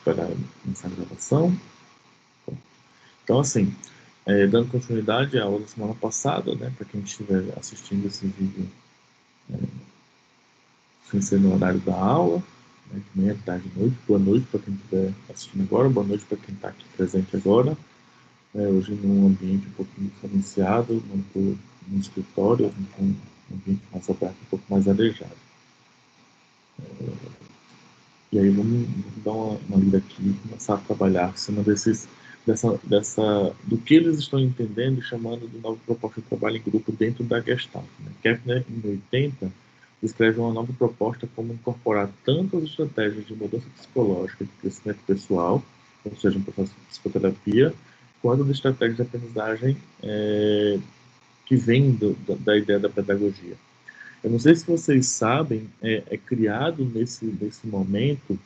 esperar essa gravação. Então, assim, dando continuidade à aula da semana passada, né, para quem estiver assistindo esse vídeo sem ser no horário da aula, né, de manhã, tarde, noite, boa noite para quem estiver assistindo agora, boa noite para quem está aqui presente agora. Hoje num ambiente um pouquinho diferenciado, não estou no escritório, então um ambiente mais aberto, um pouco mais arejado. E aí vamos dar uma lida aqui e começar a trabalhar em cima do que eles estão entendendo e chamando de nova proposta de trabalho em grupo dentro da Gestalt. Né? Kepner, em 80, descreve uma nova proposta como incorporar tanto as estratégias de mudança psicológica e de crescimento pessoal, ou seja, um processo de psicoterapia, quanto de estratégias de aprendizagem que vem da ideia da pedagogia. Eu não sei se vocês sabem, é criado nesse momento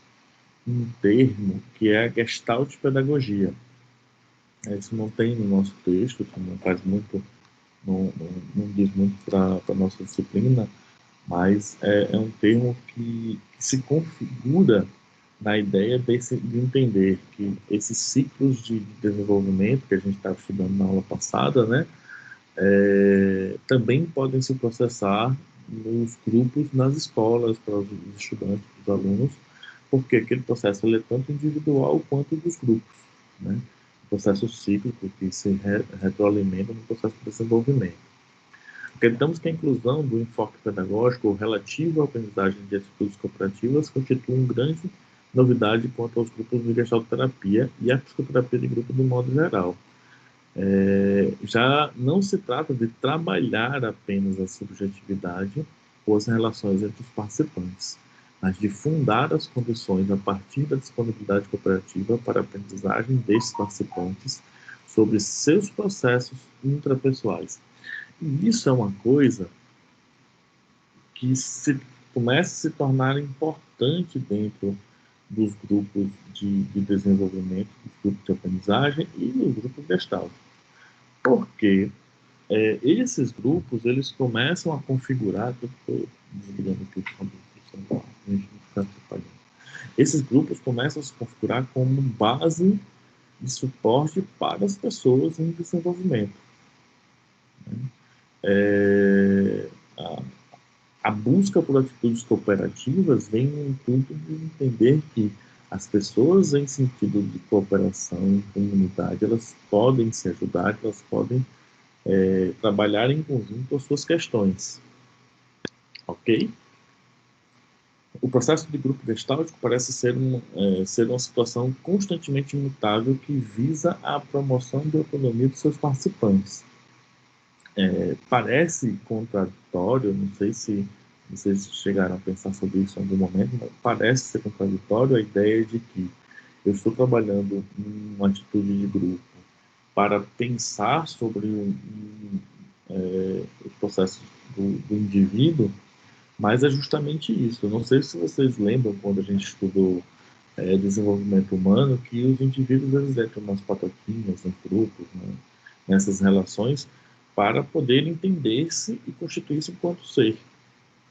um termo que é a Gestalt Pedagogia. Isso não tem no nosso texto, não faz muito, não diz muito para a nossa disciplina, mas é um termo que se configura na ideia de entender que esses ciclos de desenvolvimento que a gente estava estudando na aula passada, né, também podem se processar nos grupos, nas escolas, para os estudantes, para os alunos, porque aquele processo ele é tanto individual quanto dos grupos, né? Um processo cíclico que se retroalimenta no processo de desenvolvimento. Acreditamos que a inclusão do enfoque pedagógico relativo à aprendizagem de atitudes cooperativas constitui uma grande novidade quanto aos grupos de gestalterapia e à psicoterapia de grupo de modo geral. Já não se trata de trabalhar apenas a subjetividade ou as relações entre os participantes, mas de fundar as condições a partir da disponibilidade cooperativa para a aprendizagem desses participantes sobre seus processos intrapessoais. E isso é uma coisa que começa a se tornar importante dentro dos grupos de desenvolvimento, dos grupos de aprendizagem e dos grupos Gestalt. Porque esses grupos eles começam a configurar, esses grupos começam a se configurar como base de suporte para as pessoas em desenvolvimento. A busca por atitudes cooperativas vem no intuito de entender que as pessoas em sentido de cooperação em comunidade, elas podem se ajudar, elas podem trabalhar em conjunto as suas questões. Ok? O processo de grupo gestáltico parece ser uma situação constantemente imutável que visa a promoção de autonomia dos seus participantes. Parece contraditório, não sei se vocês chegaram a pensar sobre isso em algum momento, mas parece ser contraditório a ideia de que eu estou trabalhando em uma atitude de grupo para pensar sobre o processo do indivíduo, mas é justamente isso. Eu não sei se vocês lembram quando a gente estudou desenvolvimento humano, que os indivíduos eles entram nas patoquinhas, nos grupos, né, nessas relações, para poder entender-se e constituir-se enquanto ser.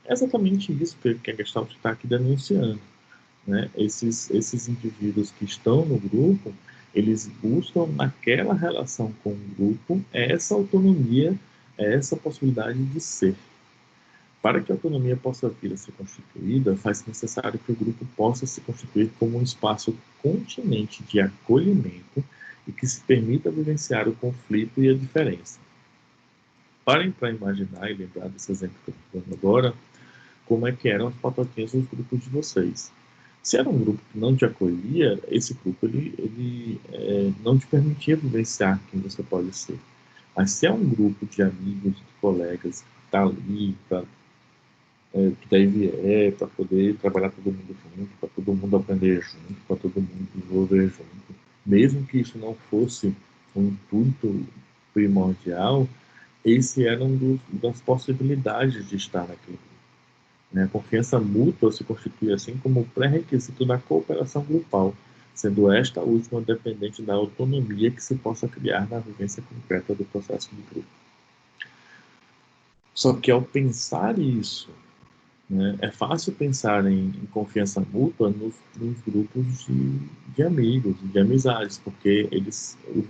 É exatamente isso que a Gestalt está aqui denunciando. Né? Esses indivíduos que estão no grupo, eles buscam naquela relação com o grupo essa autonomia, essa possibilidade de ser. Para que a autonomia possa vir a ser constituída, faz-se necessário que o grupo possa se constituir como um espaço continente de acolhimento e que se permita vivenciar o conflito e a diferença. Parem para imaginar e lembrar desse exemplo que eu estou dando agora, como é que eram as patoquinhas dos grupos de vocês. Se era um grupo que não te acolhia, esse grupo ele não te permitia vivenciar quem você pode ser. Mas se é um grupo de amigos, de colegas que está ali que daí vier para poder trabalhar todo mundo junto, para todo mundo aprender junto, para todo mundo desenvolver junto, mesmo que isso não fosse um intuito primordial, esse era das possibilidades de estar naquele grupo. Né? A confiança mútua se constitui assim como pré-requisito da cooperação grupal, sendo esta a última dependente da autonomia que se possa criar na vivência concreta do processo do grupo. Só que ao pensar isso, né? É fácil pensar em confiança mútua nos grupos de amigos, de amizades, porque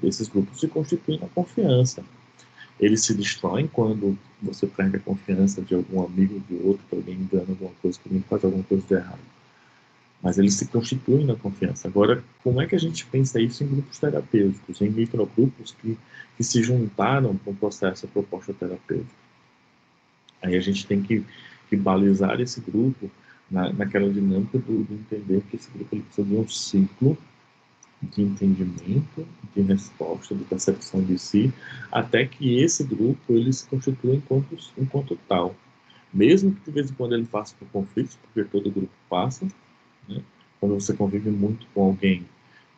esses grupos se constituem na confiança. Eles se destroem quando você perde a confiança de algum amigo de outro, que alguém engana alguma coisa, que alguém faz alguma coisa de errado. Mas eles se constituem na confiança. Agora, como é que a gente pensa isso em grupos terapêuticos, em microgrupos que se juntaram para um processo proposta terapêutica? Aí a gente tem que balizar esse grupo naquela dinâmica do entender que esse grupo ele precisa de um ciclo de entendimento, de resposta, de percepção de si, até que esse grupo ele se constitua enquanto tal. Mesmo que de vez em quando ele passe por conflitos, porque todo grupo passa, né? Quando você convive muito com alguém,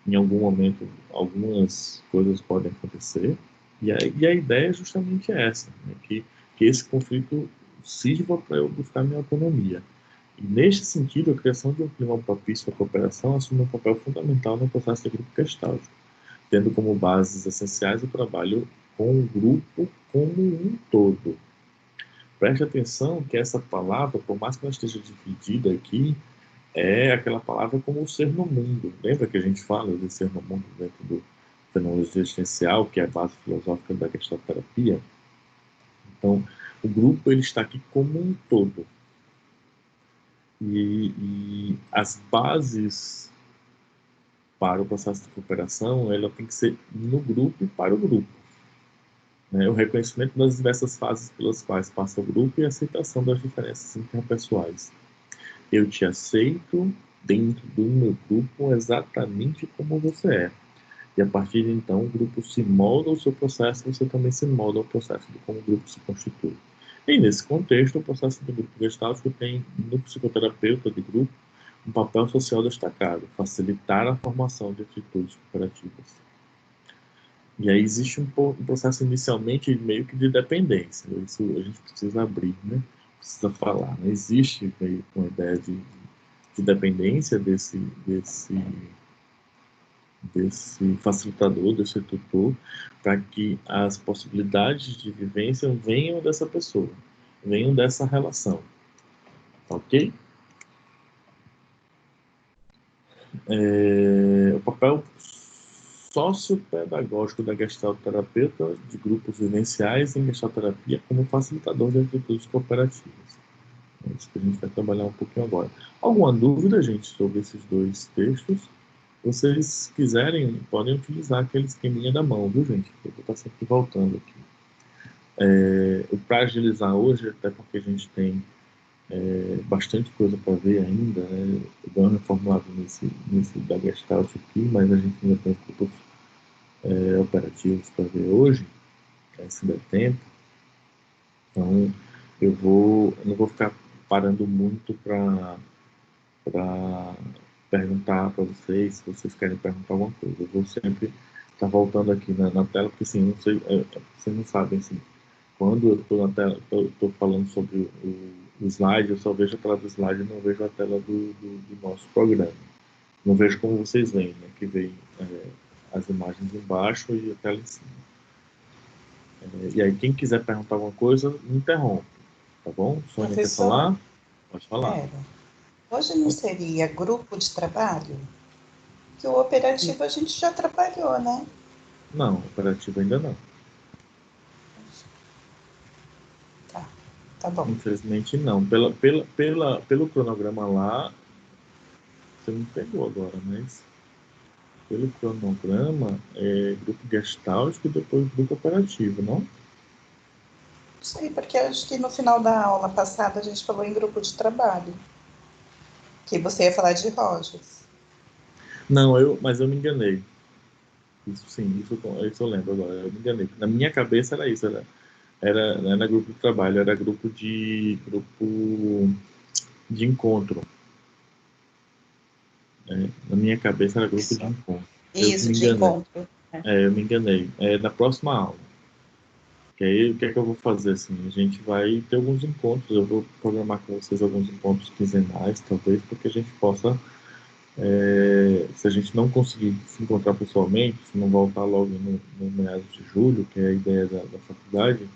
em algum momento, algumas coisas podem acontecer, e a ideia é justamente essa, né? Que esse conflito sirva para eu buscar minha autonomia. E, neste sentido, a criação de um clima propício à cooperação assume um papel fundamental no processo de grupo gestáltico, tendo como bases essenciais o trabalho com o grupo como um todo. Preste atenção que essa palavra, por mais que ela esteja dividida aqui, é aquela palavra como o ser no mundo. Lembra que a gente fala de ser no mundo dentro do fenomenologia existencial, que é a base filosófica da gestalterapia? Então, o grupo ele está aqui como um todo. E as bases para o processo de cooperação, ela tem que ser no grupo e para o grupo. Né? O reconhecimento das diversas fases pelas quais passa o grupo e a aceitação das diferenças interpessoais. Eu te aceito dentro do meu grupo exatamente como você é. E a partir de então, o grupo se molda ao seu processo, você também se molda ao processo de como o grupo se constitui. E nesse contexto, o processo do grupo gestáltico tem, no psicoterapeuta de grupo, um papel social destacado, facilitar a formação de atitudes cooperativas. E aí existe um processo inicialmente meio que de dependência, isso a gente precisa abrir, né? Precisa falar. Não existe meio com a ideia de dependência desse facilitador, desse tutor, para que as possibilidades de vivência venham dessa pessoa, venham dessa relação, ok? O papel sociopedagógico da gestalterapeuta de grupos vivenciais em gestalterapia como facilitador de atitudes cooperativas. É isso que a gente vai trabalhar um pouquinho agora. Alguma dúvida, gente, sobre esses dois textos? Se vocês quiserem, podem utilizar aquele esqueminha da mão, viu, gente? Eu vou estar sempre voltando aqui. Para agilizar hoje, até porque a gente tem bastante coisa para ver ainda, né? Eu dou uma reformulada nesse da Gestalt aqui, mas a gente ainda tem grupos operativos para ver hoje, se der tempo. Então, eu não vou ficar parando muito para perguntar para vocês, se vocês querem perguntar alguma coisa. Eu vou sempre estar voltando aqui na tela, porque assim, não sei, vocês não sabem assim, quando eu estou na tela, estou falando sobre o slide, eu só vejo a tela do slide e não vejo a tela do nosso programa. Não vejo como vocês veem, né? Que vem as imagens embaixo e a tela em cima. E aí, quem quiser perguntar alguma coisa, me interrompe, tá bom? Sônia quer Professor, falar? Pode falar. hoje não seria grupo de trabalho? Que o operativo a gente já trabalhou, né? Não, operativo ainda não. Tá bom. Infelizmente não. Pelo cronograma lá, você me pegou agora, mas pelo cronograma é grupo gestáltico e depois grupo operativo, não? Não sei, porque acho que no final da aula passada a gente falou em grupo de trabalho. Que você ia falar de Rogers. Não, mas eu me enganei. Isso sim, isso eu lembro agora. Eu me enganei. Na minha cabeça era isso, não era grupo de trabalho, era grupo de encontro. Né? Na minha cabeça era grupo Isso. de encontro. Eu que Isso, me de enganei. encontro. Eu me enganei. Na próxima aula. Que aí, o que é que eu vou fazer assim? A gente vai ter alguns encontros. Eu vou programar com vocês alguns encontros quinzenais, talvez, porque a gente possa, se a gente não conseguir se encontrar pessoalmente, se não voltar logo no meados de julho, que é a ideia da faculdade,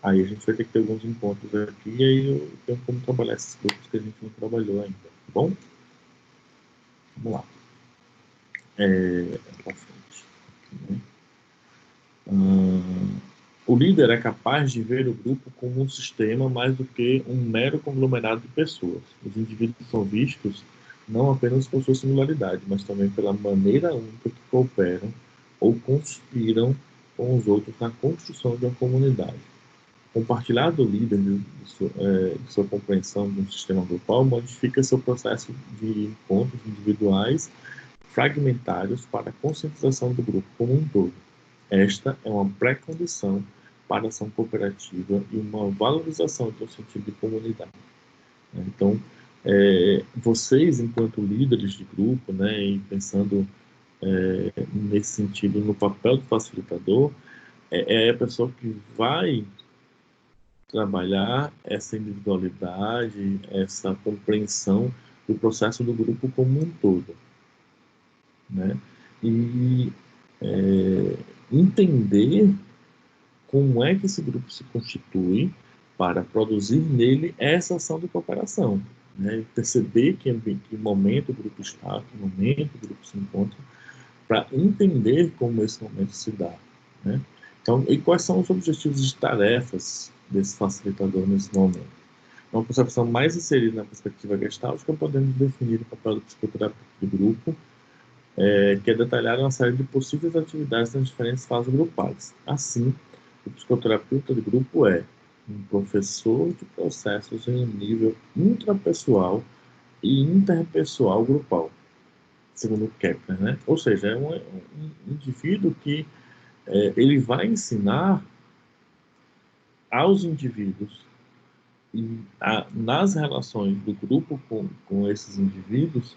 Aí a gente vai ter que ter alguns encontros aqui, e aí eu tenho como trabalhar esses grupos que a gente não trabalhou ainda, tá bom? Vamos lá. Pra frente. Aqui, né? O líder é capaz de ver o grupo como um sistema mais do que um mero conglomerado de pessoas. Os indivíduos são vistos não apenas por sua singularidade, mas também pela maneira única que cooperam ou conspiram com os outros na construção de uma comunidade. Compartilhar do líder de sua compreensão de um sistema grupal modifica seu processo de encontros individuais fragmentários para a conscientização do grupo como um todo. Esta é uma pré-condição para a ação cooperativa e uma valorização do sentido de comunidade. Então, vocês, enquanto líderes de grupo, né, e pensando nesse sentido no papel do facilitador, é a pessoa que vai trabalhar essa individualidade, essa compreensão do processo do grupo como um todo, né? E entender como é que esse grupo se constitui para produzir nele essa ação de cooperação, né? Perceber que momento o grupo está, que momento o grupo se encontra, para entender como esse momento se dá, né? Então, e quais são os objetivos de tarefas desse facilitador nesse momento? Uma concepção mais inserida na perspectiva gestáltica, podemos definir o papel do psicoterapeuta do grupo, que é detalhar uma série de possíveis atividades nas diferentes fases grupais. Assim, o psicoterapeuta de grupo é um professor de processos em um nível intrapessoal e interpessoal grupal, segundo Kepler, né? Ou seja, é um indivíduo que ele vai ensinar aos indivíduos e nas relações do grupo com esses indivíduos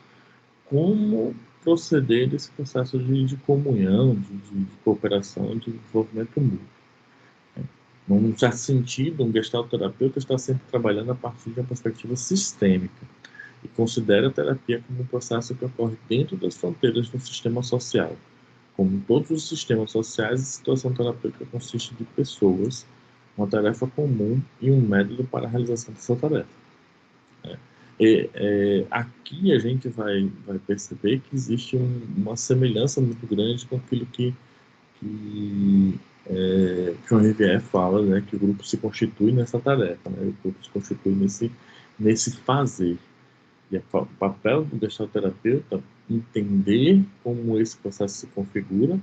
como proceder nesse processo de comunhão, de cooperação, de desenvolvimento mútuo. Num certo sentido, um gestalterapeuta está sempre trabalhando a partir de uma perspectiva sistêmica e considera a terapia como um processo que ocorre dentro das fronteiras do sistema social. Como em todos os sistemas sociais, a situação terapêutica consiste de pessoas, uma tarefa comum e um método para a realização dessa tarefa. Aqui a gente vai perceber que existe uma semelhança muito grande com aquilo que John Rivière fala, né, que o grupo se constitui nessa tarefa, né, o grupo se constitui nesse fazer. E o papel do gestalterapeuta entender como esse processo se configura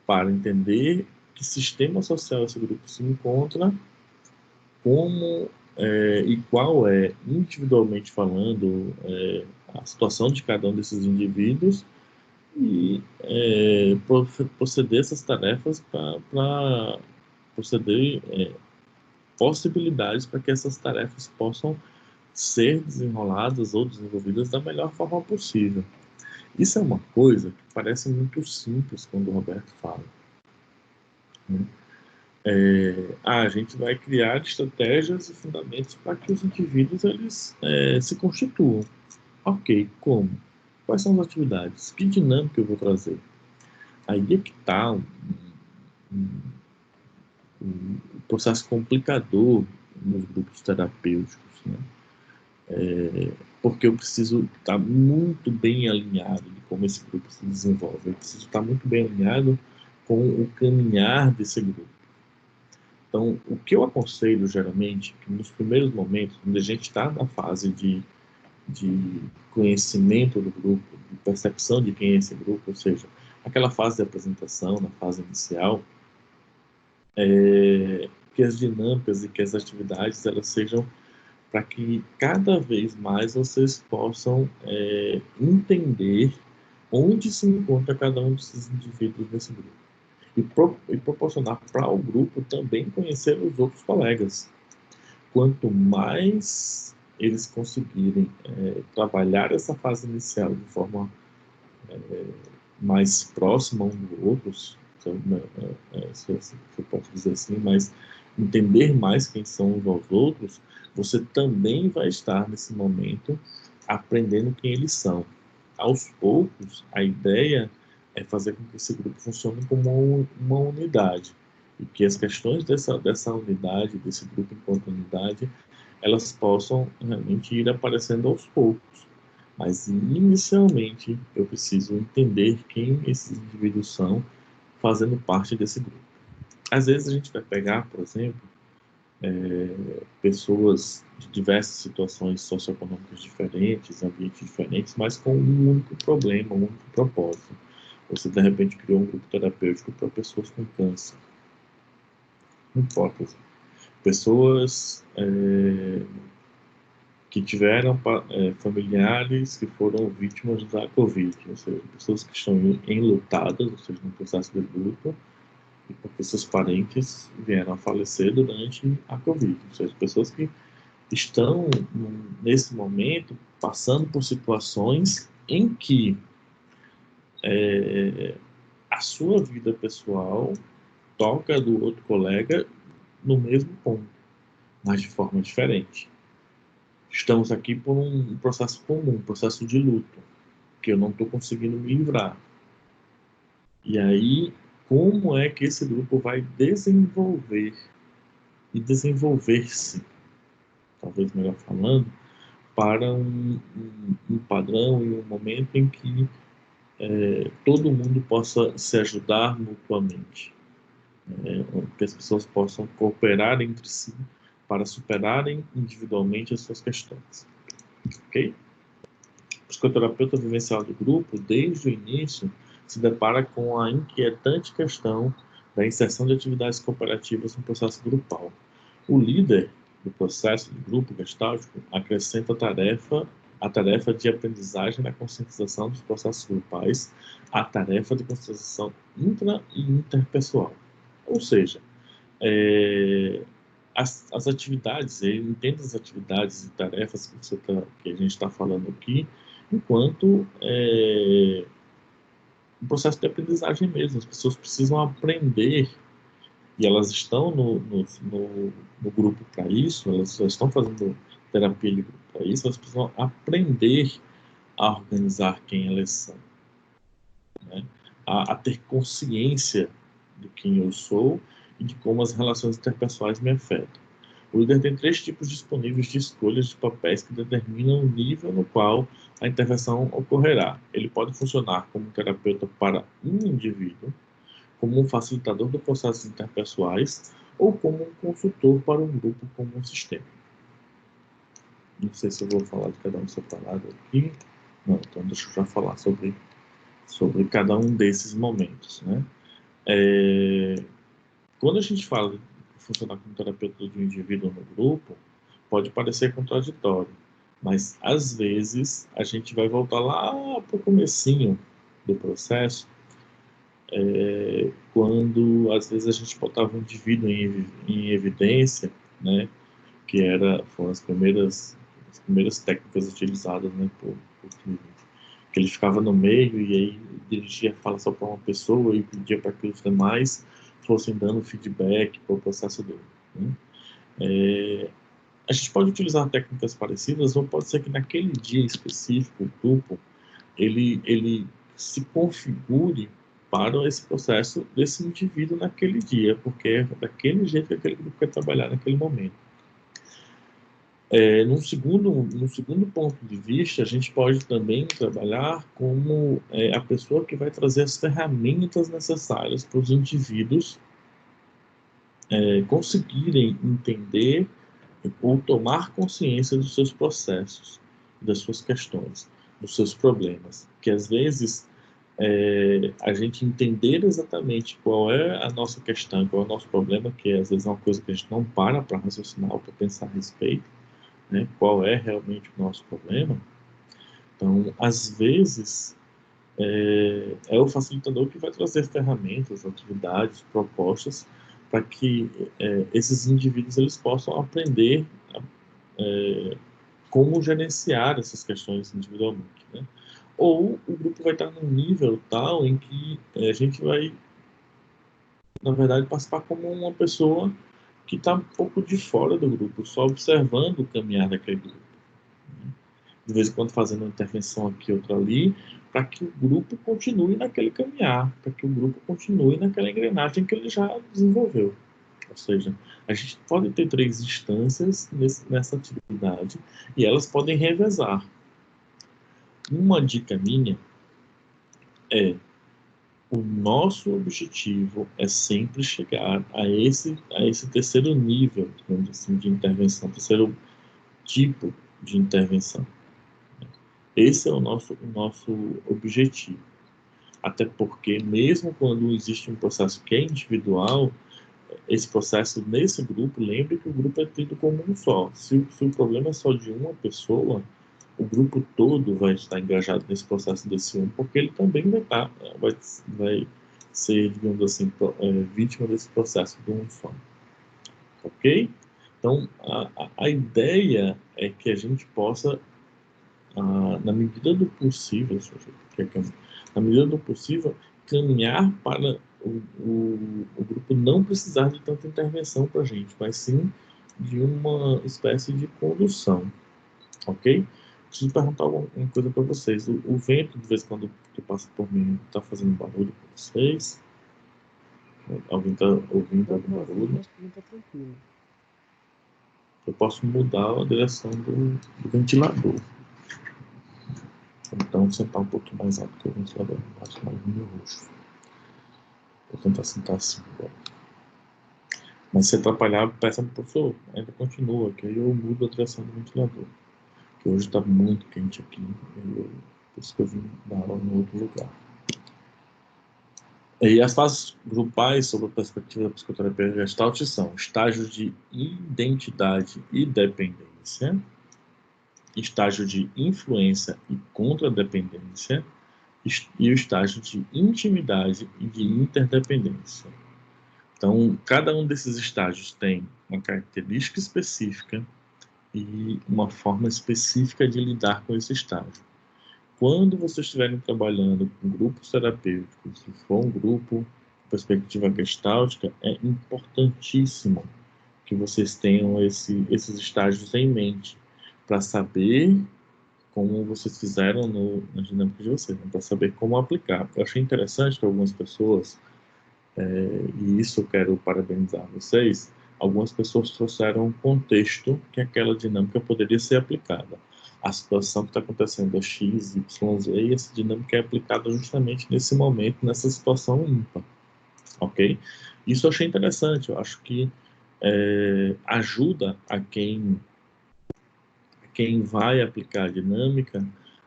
para entender que sistema social esse grupo se encontra, como e qual é, individualmente falando, a situação de cada um desses indivíduos e proceder essas tarefas para proceder possibilidades para que essas tarefas possam ser desenroladas ou desenvolvidas da melhor forma possível. Isso é uma coisa que parece muito simples quando o Roberto fala, né? A gente vai criar estratégias e fundamentos para que os indivíduos eles se constituam. Ok, como? Quais são as atividades? Que dinâmica eu vou trazer? Aí é que está um processo complicador nos grupos terapêuticos, né? Porque eu preciso estar muito bem alinhado de como esse grupo se desenvolve. Eu preciso estar muito bem alinhado com o caminhar desse grupo. Então, o que eu aconselho geralmente, que nos primeiros momentos, quando a gente está na fase de conhecimento do grupo, de percepção de quem é esse grupo, ou seja, aquela fase de apresentação, na fase inicial, que as dinâmicas e que as atividades elas sejam para que cada vez mais vocês possam entender onde se encontra cada um desses indivíduos nesse grupo e proporcionar para o grupo também conhecer os outros colegas. Quanto mais eles conseguirem trabalhar essa fase inicial de forma mais próxima um do outro, se eu posso dizer assim, mas entender mais quem são uns aos outros, você também vai estar nesse momento aprendendo quem eles são. Aos poucos, a ideia é fazer com que esse grupo funcione como uma unidade. e que as questões dessa unidade, desse grupo enquanto unidade, elas possam realmente ir aparecendo aos poucos. Mas, inicialmente, eu preciso entender quem esses indivíduos são fazendo parte desse grupo. Às vezes a gente vai pegar, por exemplo, pessoas de diversas situações socioeconômicas diferentes, ambientes diferentes, mas com um único problema, um único propósito. Você, de repente, criou um grupo terapêutico para pessoas com câncer. Não importa. Pessoas que tiveram familiares que foram vítimas da Covid, ou seja, pessoas que estão enlutadas, ou seja, no processo de luto, e porque seus parentes vieram a falecer durante a Covid, ou seja, pessoas que estão, nesse momento, passando por situações em que a sua vida pessoal toca do outro colega no mesmo ponto, mas de forma diferente. Estamos aqui por um processo comum, um processo de luto, que eu não estou conseguindo me livrar. E aí, como é que esse grupo vai desenvolver e desenvolver-se, talvez melhor falando, para um padrão e um momento em que todo mundo possa se ajudar mutuamente, que as pessoas possam cooperar entre si para superarem individualmente as suas questões. Ok? O psicoterapeuta vivencial do grupo, desde o início, se depara com a inquietante questão da inserção de atividades cooperativas no processo grupal. O líder do processo de grupo gestáltico acrescenta a tarefa de aprendizagem na conscientização dos processos grupais, a tarefa de conscientização intra e interpessoal. Ou seja, as atividades, ele entende as atividades e tarefas que a gente está falando aqui, enquanto um processo de aprendizagem mesmo. As pessoas precisam aprender, e elas estão no grupo para isso, elas já estão fazendo terapia de grupo para isso, elas precisam aprender a organizar quem elas são, né? A ter consciência de quem eu sou e de como as relações interpessoais me afetam. O líder tem 3 tipos disponíveis de escolhas de papéis que determinam o nível no qual a intervenção ocorrerá. Ele pode funcionar como um terapeuta para um indivíduo, como um facilitador de processos interpessoais ou como um consultor para um grupo como um sistema. Não sei se eu vou falar de cada um separado aqui. Não, então deixa eu já falar sobre cada um desses momentos, né? Quando a gente fala de funcionar como terapeuta de um indivíduo no grupo, pode parecer contraditório, mas às vezes a gente vai voltar lá para o comecinho do processo, quando às vezes a gente botava um indivíduo em evidência, né, foram as primeiras técnicas utilizadas, né, por que ele ficava no meio e aí dirigia a fala só para uma pessoa e pedia para que os demais fossem dando feedback para o processo dele, né? A gente pode utilizar técnicas parecidas, ou pode ser que naquele dia específico, o grupo, ele se configure para esse processo desse indivíduo naquele dia, porque é daquele jeito que aquele grupo quer trabalhar naquele momento. Num segundo ponto de vista, a gente pode também trabalhar como a pessoa que vai trazer as ferramentas necessárias para os indivíduos conseguirem entender ou tomar consciência dos seus processos, das suas questões, dos seus problemas, que às vezes a gente entender exatamente qual é a nossa questão, qual é o nosso problema, que às vezes é uma coisa que a gente não para raciocinar ou para pensar a respeito, né? Qual é realmente o nosso problema. Então, às vezes, é o facilitador que vai trazer ferramentas, atividades, propostas, para que esses indivíduos eles possam aprender como gerenciar essas questões individualmente, né? Ou o grupo vai estar num nível tal em que a gente vai, na verdade, participar como uma pessoa que está um pouco de fora do grupo, só observando o caminhar daquele grupo, né? de vez em quando fazendo uma intervenção aqui, outra ali, para que o grupo continue naquele caminhar, para que o grupo continue naquela engrenagem que ele já desenvolveu. Ou seja, a gente pode ter 3 instâncias nessa atividade e elas podem revezar. Uma dica minha é: o nosso objetivo é sempre chegar a esse terceiro nível, digamos assim, de intervenção, terceiro tipo de intervenção. Esse é o nosso objetivo. Até porque, mesmo quando existe um processo que é individual, esse processo nesse grupo, lembre que o grupo é tido como um só. Se o problema é só de uma pessoa, o grupo todo vai estar engajado nesse processo desse um, porque ele também vai ser, digamos assim, vítima desse processo de um só. Ok? Então, a ideia é que a gente possa, na medida do possível, na medida do possível, caminhar para o grupo não precisar de tanta intervenção para a gente, mas sim de uma espécie de condução, ok? Preciso perguntar uma coisa para vocês. O vento, de vez em quando, que passa por mim, está fazendo barulho para vocês? Alguém está ouvindo algum barulho? Acho que não tá tranquilo. Eu posso mudar a direção do ventilador. Então, sentar um pouquinho mais alto que o ventilador, bate mais no meu rosto. Vou tentar sentar assim agora. Mas se atrapalhar, peça para o professor, ainda continua, que aí eu mudo a direção do ventilador. Que hoje está muito quente aqui, por isso que eu vim dar aula em outro lugar. E as fases grupais sobre a perspectiva da psicoterapia Gestalt são estágios de identidade e dependência, estágio de influência e contradependência, e o estágio de intimidade e de interdependência. Então, cada um desses estágios tem uma característica específica e uma forma específica de lidar com esse estágio. Quando vocês estiverem trabalhando com grupos terapêuticos, se for um grupo com perspectiva gestáltica, é importantíssimo que vocês tenham esses estágios em mente, para saber como vocês fizeram na dinâmica de vocês, né? Para saber como aplicar. Eu achei interessante que algumas pessoas, e isso eu quero parabenizar vocês, algumas pessoas trouxeram um contexto que aquela dinâmica poderia ser aplicada. A situação que está acontecendo é X, Y, Z, e essa dinâmica é aplicada justamente nesse momento, nessa situação ímpar, ok? Isso eu achei interessante, eu acho que ajuda a quem vai aplicar a dinâmica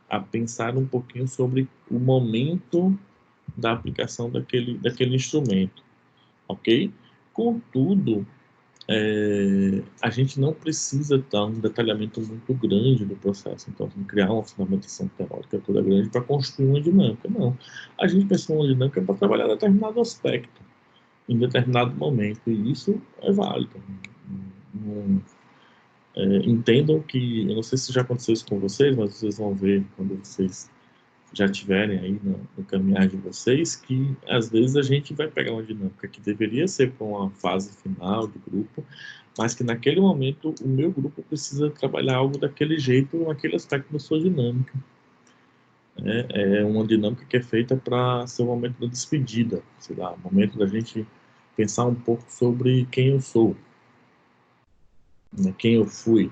a pensar um pouquinho sobre o momento da aplicação daquele instrumento, ok? Contudo, a gente não precisa dar um detalhamento muito grande do processo, então criar uma fundamentação teórica toda grande para construir uma dinâmica, não. A gente pensou uma dinâmica para trabalhar determinado aspecto, em determinado momento, e isso é válido. Entendam que, eu não sei se já aconteceu isso com vocês, mas vocês vão ver quando vocês já tiverem aí no caminhar de vocês, que às vezes a gente vai pegar uma dinâmica que deveria ser para uma fase final do grupo, mas que naquele momento o meu grupo precisa trabalhar algo daquele jeito, naquele aspecto da sua dinâmica. É uma dinâmica que é feita para ser o momento da despedida, sei lá, o momento da gente pensar um pouco sobre quem eu sou, né, quem eu fui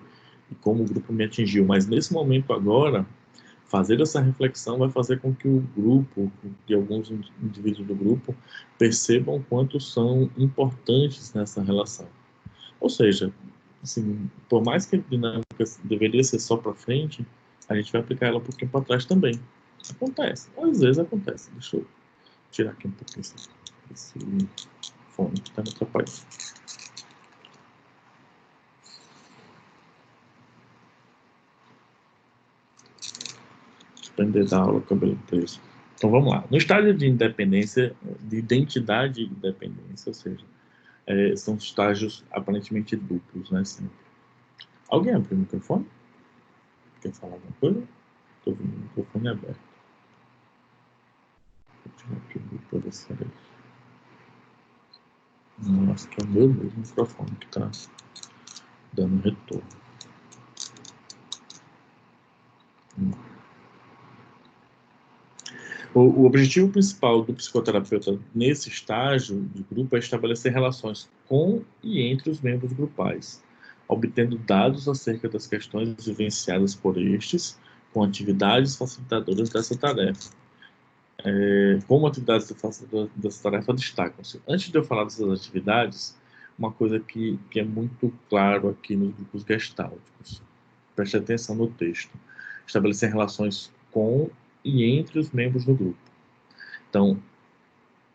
e como o grupo me atingiu. Mas nesse momento agora, fazer essa reflexão vai fazer com que o grupo, que alguns indivíduos do grupo, percebam quanto são importantes nessa relação. Ou seja, assim, por mais que a dinâmica deveria ser só para frente, a gente vai aplicar ela um pouquinho para trás também. Acontece, às vezes acontece. Deixa eu tirar aqui um pouquinho esse fone que está me atrapalhando. Suspender da aula, cabelo preso. Então vamos lá. No estágio de independência, de identidade e independência, ou seja, são estágios aparentemente duplos, né? Sempre. Alguém abriu o microfone? Quer falar alguma coisa? Estou vendo o microfone aberto. Vou tirar aqui o para ver se era isso. Não, acho que é o meu mesmo microfone que está dando retorno. O objetivo principal do psicoterapeuta nesse estágio de grupo é estabelecer relações com e entre os membros grupais, obtendo dados acerca das questões vivenciadas por estes, com atividades facilitadoras dessa tarefa. Como atividades facilitadoras dessa tarefa destacam-se. Antes de eu falar dessas atividades, uma coisa que é muito claro aqui nos grupos gestálticos. Preste atenção no texto. Estabelecer relações com e entre os membros do grupo. Então,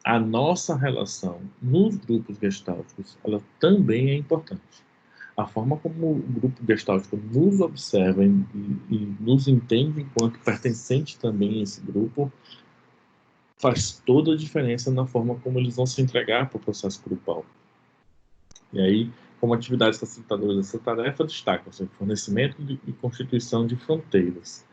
a nossa relação nos grupos gestálticos, ela também é importante. A forma como o grupo gestáltico nos observa e nos entende enquanto pertencente também a esse grupo faz toda a diferença na forma como eles vão se entregar para o processo grupal. E aí, como atividades facilitadoras dessa tarefa, destacam-se o fornecimento e constituição de fronteiras.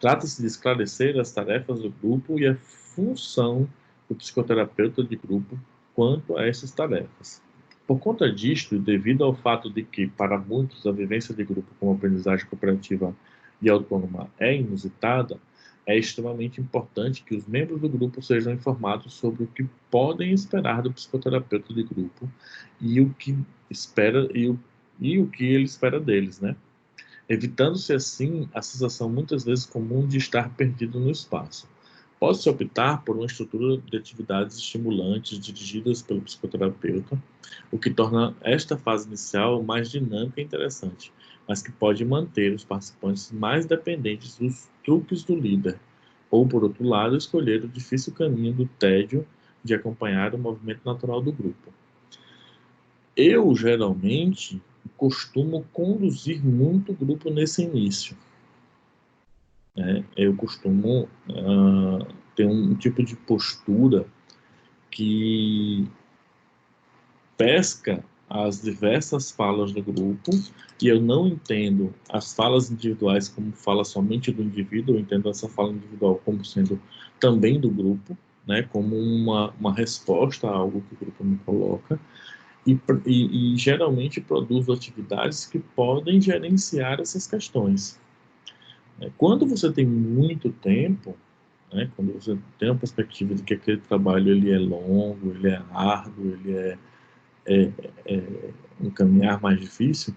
Trata-se de esclarecer as tarefas do grupo e a função do psicoterapeuta de grupo quanto a essas tarefas. Por conta disto, e devido ao fato de que, para muitos, a vivência de grupo como aprendizagem cooperativa e autônoma é inusitada, é extremamente importante que os membros do grupo sejam informados sobre o que podem esperar do psicoterapeuta de grupo e o que espera e o que ele espera deles, né? Evitando-se assim a sensação muitas vezes comum de estar perdido no espaço. Pode-se optar por uma estrutura de atividades estimulantes dirigidas pelo psicoterapeuta, o que torna esta fase inicial mais dinâmica e interessante, mas que pode manter os participantes mais dependentes dos truques do líder, ou, por outro lado, escolher o difícil caminho do tédio de acompanhar o movimento natural do grupo. Eu, geralmente, costumo conduzir muito o grupo nesse início. Eu costumo ter um tipo de postura que pesca as diversas falas do grupo, e eu não entendo as falas individuais como fala somente do indivíduo, eu entendo essa fala individual como sendo também do grupo, né, como uma resposta a algo que o grupo me coloca, e geralmente produzo atividades que podem gerenciar essas questões. Quando você tem muito tempo, né, quando você tem a perspectiva de que aquele trabalho ele é longo, ele é árduo, ele é um caminhar mais difícil,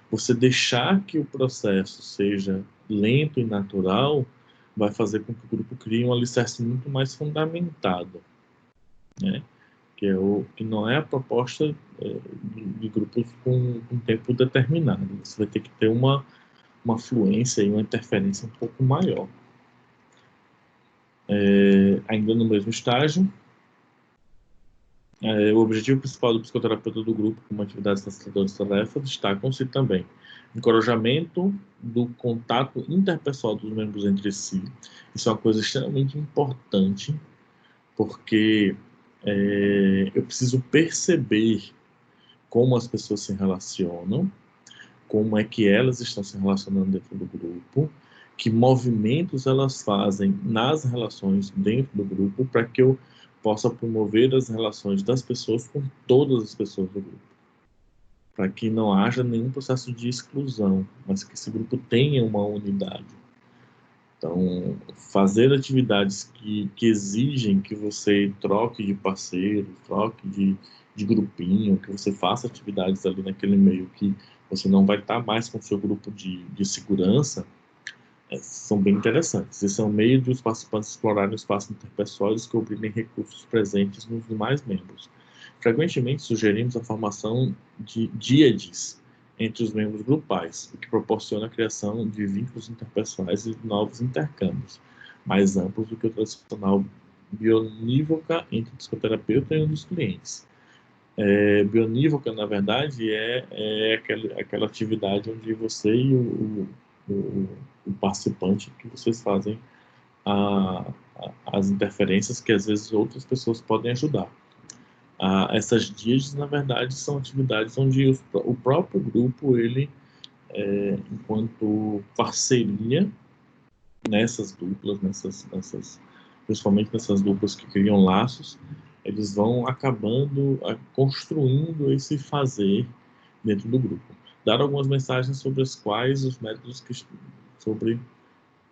você deixar que o processo seja lento e natural vai fazer com que o grupo crie um alicerce muito mais fundamentado, né? Que não é a proposta de grupos com tempo determinado. Você vai ter que ter uma fluência e uma interferência um pouco maior. Ainda no mesmo estágio, o objetivo principal do psicoterapeuta do grupo, como atividades facilitadoras de tarefa, destacam-se também encorajamento do contato interpessoal dos membros entre si. Isso é uma coisa extremamente importante, porque eu preciso perceber como as pessoas se relacionam, como é que elas estão se relacionando dentro do grupo, que movimentos elas fazem nas relações dentro do grupo, para que eu possa promover as relações das pessoas com todas as pessoas do grupo, para que não haja nenhum processo de exclusão, mas que esse grupo tenha uma unidade. Então, fazer atividades que exigem que você troque de parceiro, troque de grupinho, que você faça atividades ali naquele meio que você não vai estar mais com o seu grupo de segurança, são bem interessantes. Esse é um meio de os participantes explorarem o espaço interpessoal e descobrirem recursos presentes nos demais membros. Frequentemente sugerimos a formação de díades entre os membros grupais, o que proporciona a criação de vínculos interpessoais e novos intercâmbios, mais amplos do que o tradicional bionívoca entre o psicoterapeuta e um dos clientes. Bionívoca, na verdade, é aquela atividade onde você e o participante que vocês fazem as interferências que às vezes outras pessoas podem ajudar. Essas díades, na verdade, são atividades onde o próprio grupo, ele, enquanto parceria nessas duplas, principalmente nessas duplas que criam laços, eles vão acabando construindo esse fazer dentro do grupo. Dar algumas mensagens sobre as quais os métodos sobre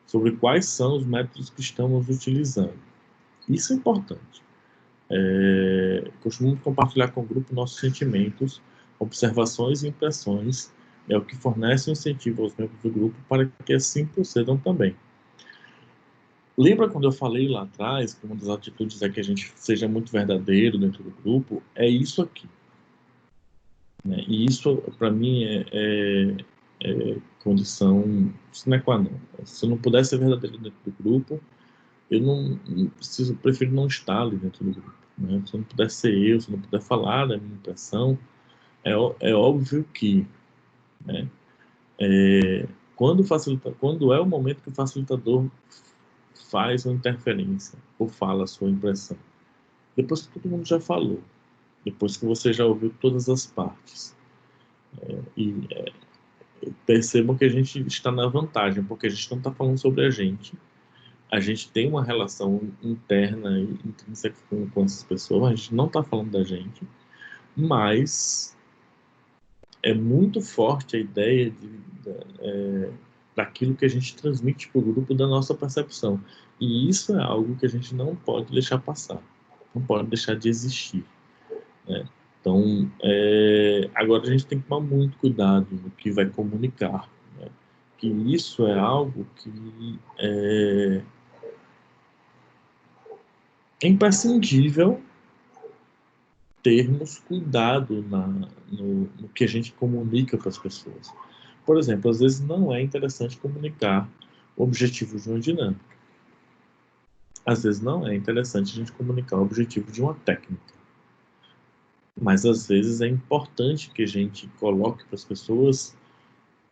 sobre quais são os métodos que estamos utilizando. Isso é importante. Costumamos compartilhar com o grupo nossos sentimentos, observações e impressões, é o que fornece um incentivo aos membros do grupo para que assim procedam também. Lembra quando eu falei lá atrás que uma das atitudes é que a gente seja muito verdadeiro dentro do grupo? É isso aqui, né? E isso, para mim, é condição sine qua non. Se eu não puder ser verdadeiro dentro do grupo, eu não preciso, prefiro não estar ali dentro do grupo, né? Se eu não puder ser eu, se eu não puder falar da minha impressão, é óbvio que, né, quando é o momento que o facilitador faz uma interferência ou fala a sua impressão, depois que todo mundo já falou, depois que você já ouviu todas as partes, e percebam que a gente está na vantagem, porque a gente não está falando sobre a gente tem uma relação interna e intrínseca com essas pessoas, a gente não está falando da gente, mas é muito forte a ideia daquilo que a gente transmite para o grupo, da nossa percepção. E isso é algo que a gente não pode deixar passar, não pode deixar de existir, né? Então, agora a gente tem que tomar muito cuidado no que vai comunicar, né? Que isso é algo que é imprescindível termos cuidado no que a gente comunica para as pessoas. Por exemplo, às vezes não é interessante comunicar o objetivo de uma dinâmica. Às vezes não é interessante a gente comunicar o objetivo de uma técnica. Mas às vezes é importante que a gente coloque para as pessoas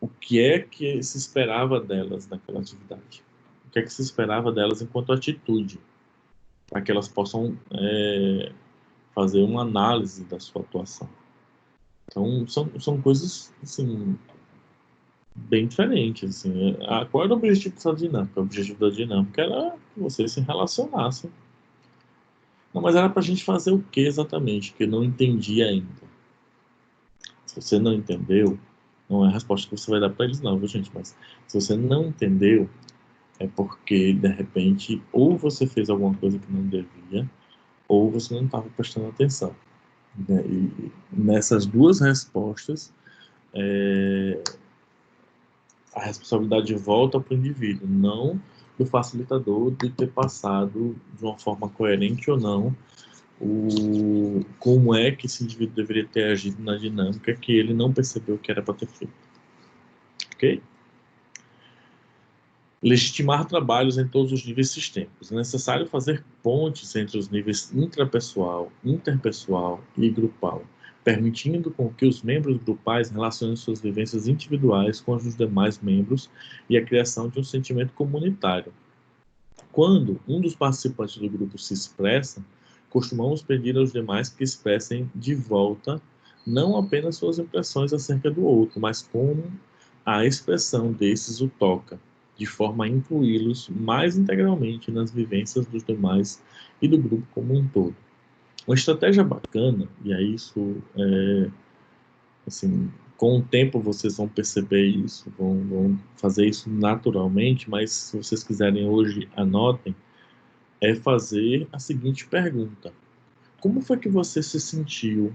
o que é que se esperava delas naquela atividade. O que é que se esperava delas enquanto atitude, para que elas possam fazer uma análise da sua atuação. Então, são coisas, assim, bem diferentes, assim. Qual era o objetivo dessa dinâmica? O objetivo da dinâmica era que vocês se relacionassem. Não, mas era para a gente fazer o que exatamente? Que eu não entendi ainda. Se você não entendeu, não é a resposta que você vai dar para eles, não, viu, gente? Mas se você não entendeu, é porque, de repente, ou você fez alguma coisa que não devia, ou você não estava prestando atenção, né? E nessas duas respostas, a responsabilidade volta para o indivíduo, não do facilitador de ter passado de uma forma coerente ou não como é que esse indivíduo deveria ter agido na dinâmica que ele não percebeu que era para ter feito. Ok? Legitimar trabalhos em todos os níveis sistêmicos. É necessário fazer pontes entre os níveis intrapessoal, interpessoal e grupal, permitindo com que os membros grupais relacionem suas vivências individuais com as dos demais membros e a criação de um sentimento comunitário. Quando um dos participantes do grupo se expressa, costumamos pedir aos demais que expressem de volta não apenas suas impressões acerca do outro, mas como a expressão desses o toca, de forma a incluí-los mais integralmente nas vivências dos demais e do grupo como um todo. Uma estratégia bacana, e aí isso assim, com o tempo vocês vão perceber isso, vão fazer isso naturalmente, mas se vocês quiserem hoje, anotem, é fazer a seguinte pergunta: como foi que você se sentiu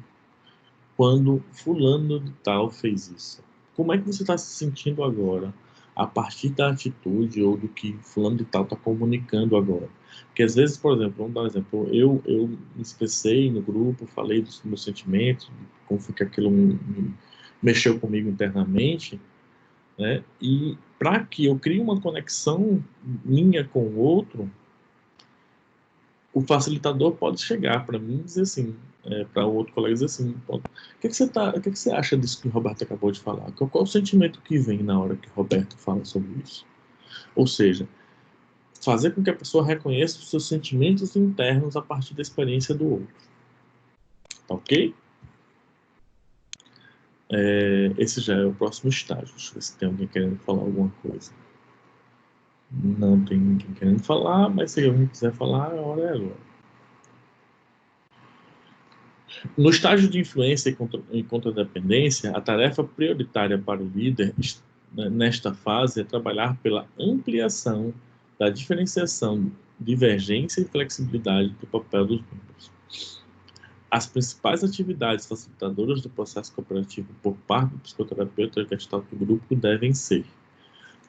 quando fulano de tal fez isso? Como é que você está se sentindo agora, a partir da atitude ou do que fulano de tal está comunicando agora? Porque às vezes, por exemplo, vamos dar um exemplo, eu me expressei no grupo, falei dos meus sentimentos, como foi que aquilo mexeu comigo internamente, né? E para que eu crie uma conexão minha com o outro, o facilitador pode chegar para mim e dizer assim, para o outro colega dizer assim, o que que você acha disso que o Roberto acabou de falar? Qual o sentimento que vem na hora que o Roberto fala sobre isso? Ou seja, fazer com que a pessoa reconheça os seus sentimentos internos a partir da experiência do outro. Tá ok? Esse já é o próximo estágio. Deixa eu ver se tem alguém querendo falar alguma coisa. Não tem ninguém querendo falar, mas se alguém quiser falar, a hora é agora. No estágio de influência e contradependência, a tarefa prioritária para o líder né, nesta fase é trabalhar pela ampliação da diferenciação, divergência e flexibilidade do papel dos membros. As principais atividades facilitadoras do processo cooperativo por parte do psicoterapeuta gestalt do grupo devem ser: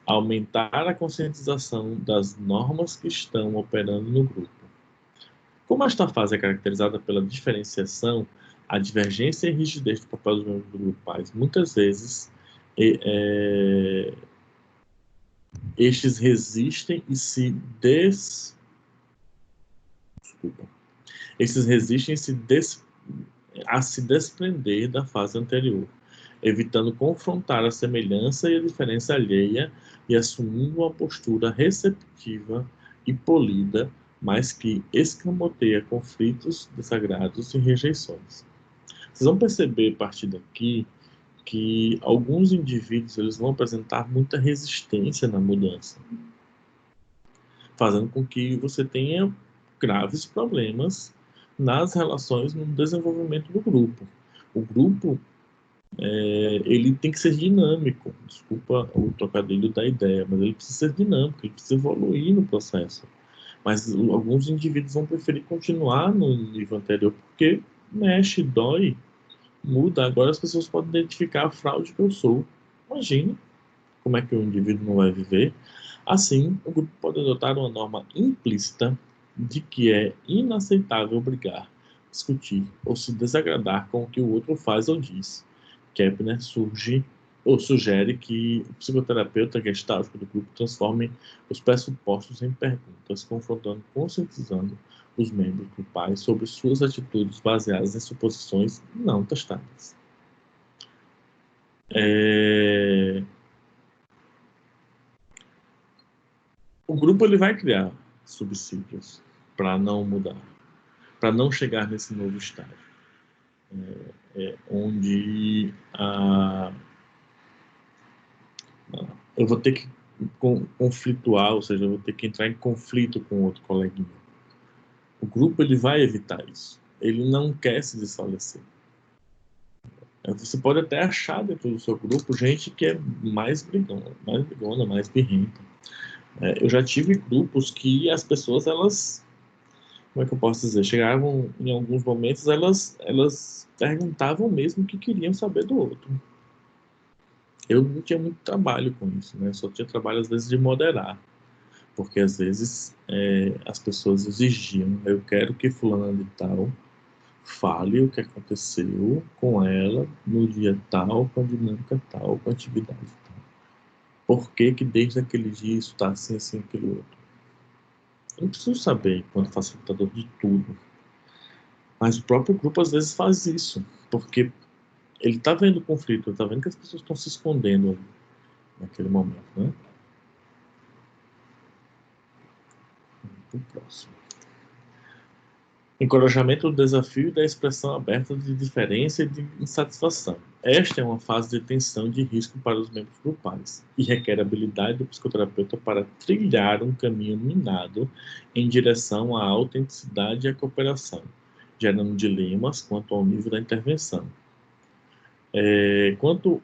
aumentar a conscientização das normas que estão operando no grupo. Como esta fase é caracterizada pela diferenciação, a divergência e rigidez do papel dos membros grupais, muitas vezes estes resistem e esses resistem a se desprender da fase anterior, evitando confrontar a semelhança e a diferença alheia e assumindo uma postura receptiva e polida, mas que escamoteia conflitos desagrados e rejeições. Vocês vão perceber a partir daqui que alguns indivíduos eles vão apresentar muita resistência na mudança, fazendo com que você tenha graves problemas nas relações no desenvolvimento do grupo. O grupo ele tem que ser dinâmico, desculpa o trocadilho da ideia, mas ele precisa ser dinâmico, ele precisa evoluir no processo. Mas alguns indivíduos vão preferir continuar no nível anterior porque mexe, dói, muda. Agora as pessoas podem identificar a fraude que eu sou. Imagine como é que o indivíduo não vai viver. Assim, o grupo pode adotar uma norma implícita de que é inaceitável brigar, discutir ou se desagradar com o que o outro faz ou diz. Kepner sugere que o psicoterapeuta gestáltico do grupo transforme os pressupostos em perguntas, confrontando, conscientizando os membros grupais sobre suas atitudes baseadas em suposições não testadas. O grupo ele vai criar subsídios para não mudar, para não chegar nesse novo estágio, onde eu vou ter que conflituar, ou seja, eu vou ter que entrar em conflito com outro coleguinha. O grupo ele vai evitar isso. Ele não quer se desfalecer. Você pode até achar dentro do seu grupo gente que é mais brigona, mais birrenta. Eu já tive grupos que as pessoas, elas, como é que eu posso dizer, chegavam em alguns momentos, elas perguntavam mesmo o que queriam saber do outro. Eu não tinha muito trabalho com isso, né? Só tinha trabalho às vezes de moderar, porque às vezes as pessoas exigiam: eu quero que fulano de tal fale o que aconteceu com ela no dia tal, com a dinâmica tal, com a atividade tal. Por que que desde aquele dia isso está assim, assim, aquele outro? Eu não preciso saber enquanto facilitador de tudo. Mas o próprio grupo às vezes faz isso, porque ele está vendo o conflito, ele está vendo que as pessoas estão se escondendo ali, naquele momento, né? O próximo. Encorajamento do desafio e da expressão aberta de diferença e de insatisfação. Esta é uma fase de tensão e de risco para os membros grupais e requer habilidade do psicoterapeuta para trilhar um caminho minado em direção à autenticidade e à cooperação, gerando dilemas quanto ao nível da intervenção. Quanto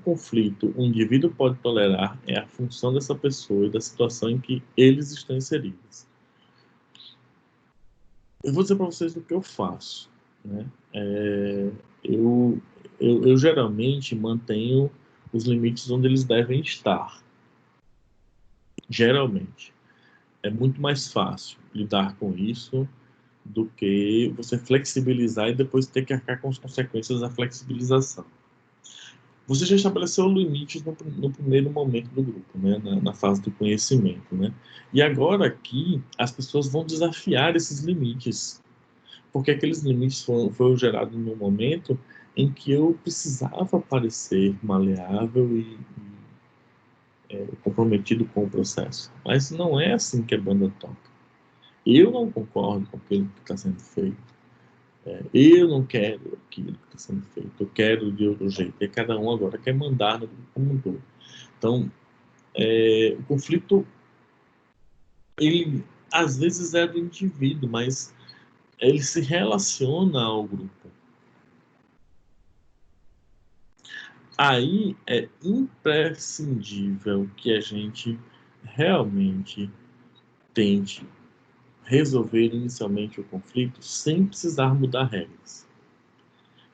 conflito o indivíduo pode tolerar é a função dessa pessoa e da situação em que eles estão inseridos. Eu vou dizer para vocês o que eu faço, né? Eu geralmente mantenho os limites onde eles devem estar. Geralmente. É muito mais fácil lidar com isso do que você flexibilizar e depois ter que arcar com as consequências da flexibilização. Você já estabeleceu limites no primeiro momento do grupo, né? Na fase do conhecimento, né? E agora aqui as pessoas vão desafiar esses limites, porque aqueles limites foram gerados no momento em que eu precisava parecer maleável e comprometido com o processo. Mas não é assim que a banda toca. Eu não concordo com aquilo que está sendo feito. Eu não quero aquilo que está sendo feito. Eu quero de outro jeito. E cada um agora quer mandar no grupo como um todo. Então, o conflito, ele às vezes é do indivíduo, mas ele se relaciona ao grupo. Aí é imprescindível que a gente realmente tente resolver inicialmente o conflito sem precisar mudar regras,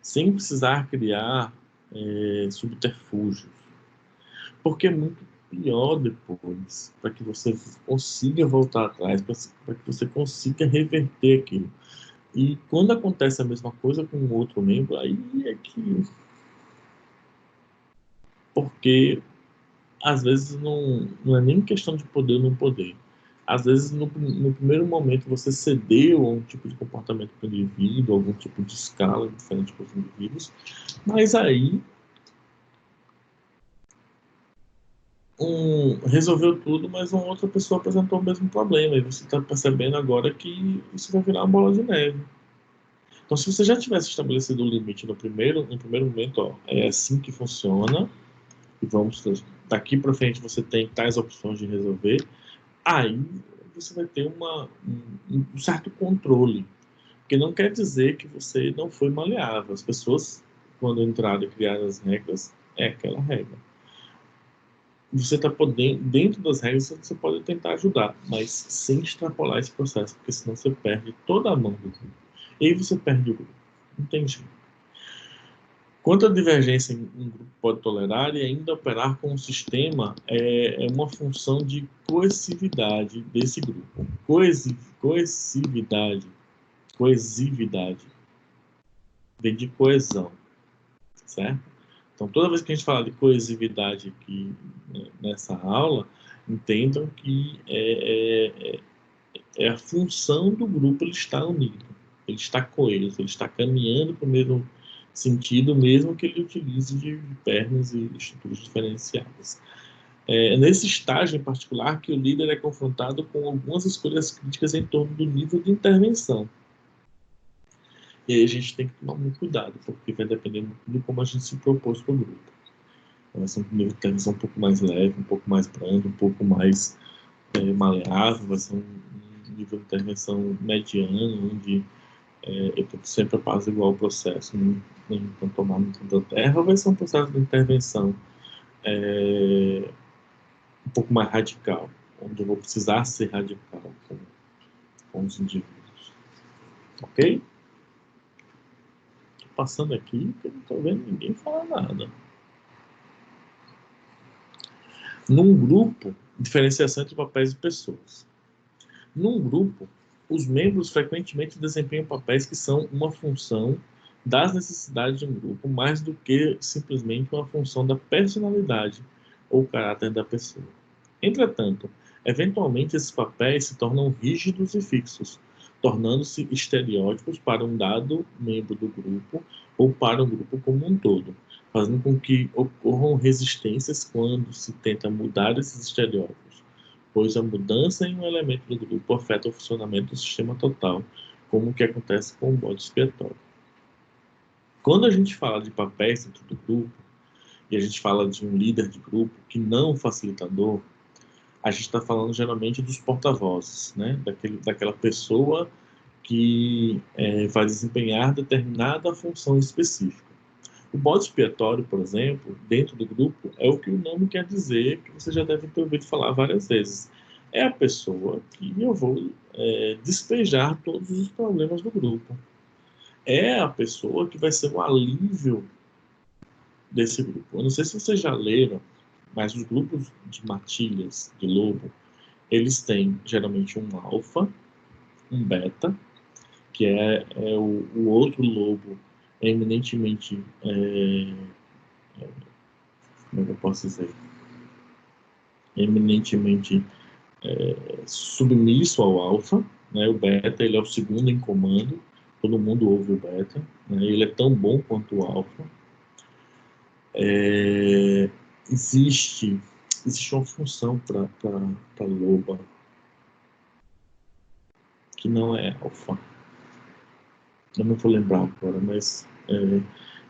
sem precisar criar subterfúgios, porque é muito pior depois, para que você consiga voltar atrás, para que você consiga reverter aquilo. E quando acontece a mesma coisa com um outro membro, aí é que. Porque às vezes não é nem questão de poder ou não poder. Às vezes, no primeiro momento, você cedeu a um tipo de comportamento para o indivíduo, algum tipo de escala diferente para os indivíduos, mas aí resolveu tudo, mas uma outra pessoa apresentou o mesmo problema, e você está percebendo agora que isso vai virar uma bola de neve. Então, se você já tivesse estabelecido o limite no primeiro momento, ó, é assim que funciona, e vamos, daqui para frente você tem tais opções de resolver, aí você vai ter um certo controle, porque não quer dizer que você não foi maleável. As pessoas, quando entraram e criaram as regras, é aquela regra. Você está podendo, dentro das regras, você pode tentar ajudar, mas sem extrapolar esse processo, porque senão você perde toda a mão do grupo. E aí você perde o grupo. Não tem jeito. Quanto à divergência um grupo pode tolerar e ainda operar com um sistema é uma função de coercividade desse grupo. Coesividade vem de coesão, certo? Então, toda vez que a gente fala de coesividade aqui, né, nessa aula, entendam que é a função do grupo, ele estar unido, ele está coeso, ele está caminhando para o mesmo sentido, mesmo que ele utilize de pernas e estruturas diferenciadas. É nesse estágio em particular que o líder é confrontado com algumas escolhas críticas em torno do nível de intervenção. E aí a gente tem que tomar muito cuidado, porque vai depender muito de como a gente se propôs para o grupo. Vai ser um nível de intervenção um pouco mais leve, um pouco mais brando, um pouco mais maleável, vai ser um nível de intervenção mediano, onde eu tento sempre apaziguar o processo, não tomar muita terra, ou vai ser um processo de intervenção um pouco mais radical, onde eu vou precisar ser radical com os indivíduos. Ok? Tô passando aqui porque não estou vendo ninguém falar nada. Num grupo, diferenciação entre papéis e pessoas. Num grupo, os membros frequentemente desempenham papéis que são uma função das necessidades de um grupo, mais do que simplesmente uma função da personalidade ou caráter da pessoa. Entretanto, eventualmente esses papéis se tornam rígidos e fixos, tornando-se estereótipos para um dado membro do grupo ou para um grupo como um todo, fazendo com que ocorram resistências quando se tenta mudar esses estereótipos, pois a mudança em um elemento do grupo afeta o funcionamento do sistema total, como o que acontece com o bode expiatório. Quando a gente fala de papéis dentro do grupo, e a gente fala de um líder de grupo que não um facilitador, a gente está falando geralmente dos porta-vozes, né? Daquela pessoa que vai desempenhar determinada função específica. O bode expiatório, por exemplo, dentro do grupo, é o que o nome quer dizer, que você já deve ter ouvido falar várias vezes. É a pessoa que eu vou despejar todos os problemas do grupo. É a pessoa que vai ser o alívio desse grupo. Eu não sei se vocês já leram, mas os grupos de matilhas, de lobo, eles têm geralmente um alfa, um beta, que é o outro lobo eminentemente, como é que eu posso dizer, eminentemente submisso ao alfa, né? O beta, ele é o segundo em comando, todo mundo ouve o beta, né? Ele é tão bom quanto o alfa. É, existe uma função para loba que não é alfa. Eu não vou lembrar agora, mas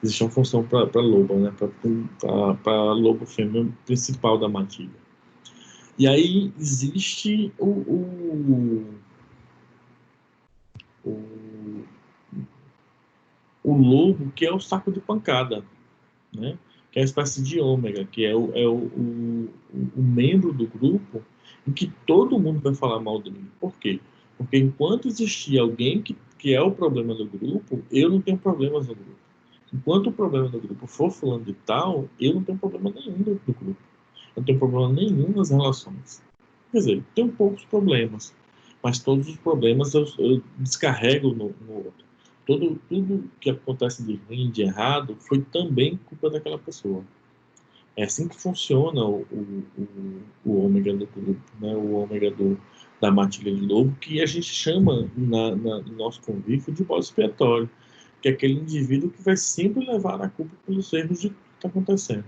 existe uma função para loba, né? Para lobo fêmea principal da matilha. E aí existe o, o lobo que é o saco de pancada, né? que é a espécie de ômega, que é o membro do grupo em que todo mundo vai falar mal dele. Por quê? Porque enquanto existir alguém que é o problema do grupo, eu não tenho problemas no grupo. Enquanto o problema do grupo for fulano de tal, eu não tenho problema nenhum do grupo. Eu não tenho problema nenhum nas relações. Quer dizer, tenho poucos problemas, mas todos os problemas eu descarrego no outro. Tudo que acontece de ruim, de errado, foi também culpa daquela pessoa. É assim que funciona o ômega do grupo, né? O ômega da matilha de lobo, que a gente chama no nosso convívio de bode expiatório, que é aquele indivíduo que vai sempre levar a culpa pelos erros de tudo que está acontecendo.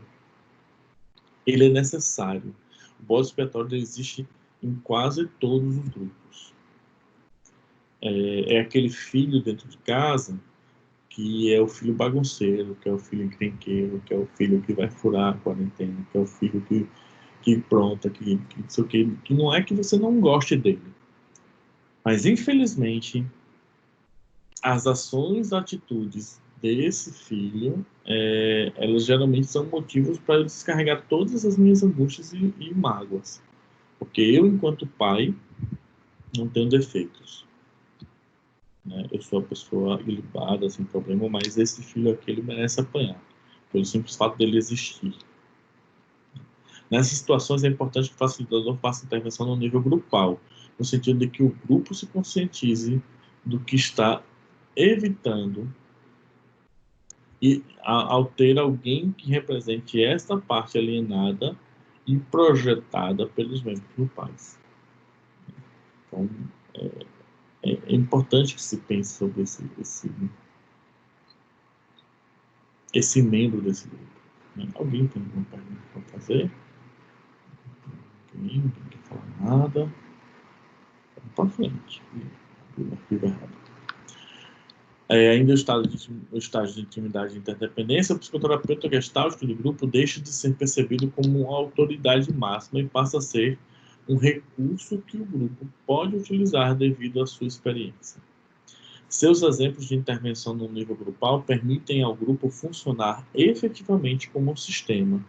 Ele é necessário. O bode expiatório existe em quase todos os grupos. É aquele filho dentro de casa que é o filho bagunceiro, que é o filho encrenqueiro, que é o filho que vai furar a quarentena, que é o filho que pronta, que não é que você não goste dele. Mas, infelizmente, as ações, atitudes desse filho, elas geralmente são motivos para eu descarregar todas as minhas angústias e mágoas. Porque eu, enquanto pai, não tenho defeitos. Né? Eu sou a pessoa ilibada, sem problema, mas esse filho aqui, ele merece apanhar, pelo simples fato dele existir. Nessas situações, é importante que o facilitador faça intervenção no nível grupal, no sentido de que o grupo se conscientize do que está evitando e ao ter alguém que represente esta parte alienada e projetada pelos membros grupais. Então, é importante que se pense sobre esse membro desse grupo. Né? Alguém tem alguma pergunta para fazer? Ninguém quer falar nada. Vamos para frente. Arquivo errado. Ainda o estágio de intimidade e interdependência, o psicoterapeuta gestáltico do grupo deixa de ser percebido como uma autoridade máxima e passa a ser um recurso que o grupo pode utilizar devido à sua experiência. Seus exemplos de intervenção no nível grupal permitem ao grupo funcionar efetivamente como um sistema,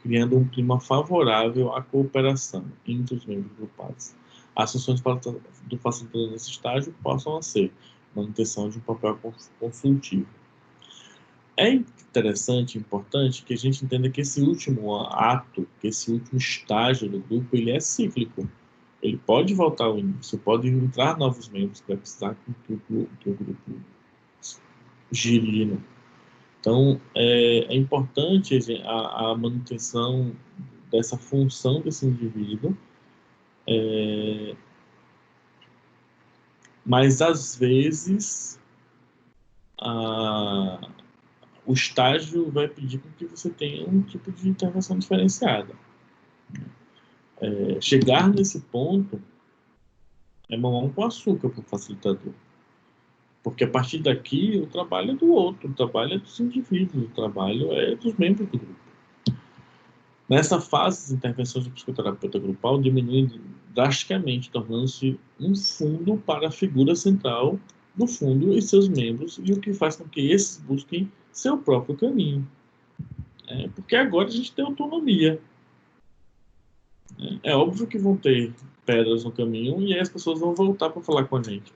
criando um clima favorável à cooperação entre os membros grupais. As funções do facilitador nesse estágio possam ser manutenção de um papel consultivo. É interessante, importante, que a gente entenda que esse último ato, que esse último estágio do grupo, ele é cíclico. Ele pode voltar ao início, pode entrar novos membros que vai precisar que o grupo gire. Então, é importante a manutenção dessa função desse indivíduo, mas, às vezes, o estágio vai pedir que você tenha um tipo de intervenção diferenciada. Chegar nesse ponto é mamão com açúcar para o facilitador. Porque, a partir daqui, o trabalho é do outro, o trabalho é dos indivíduos, o trabalho é dos membros do grupo. Nessa fase, as intervenções do psicoterapeuta grupal diminuem drasticamente, tornando-se um fundo para a figura central do fundo e seus membros, e o que faz com que esses busquem seu próprio caminho. Porque agora a gente tem autonomia. É óbvio que vão ter pedras no caminho e aí as pessoas vão voltar para falar com a gente.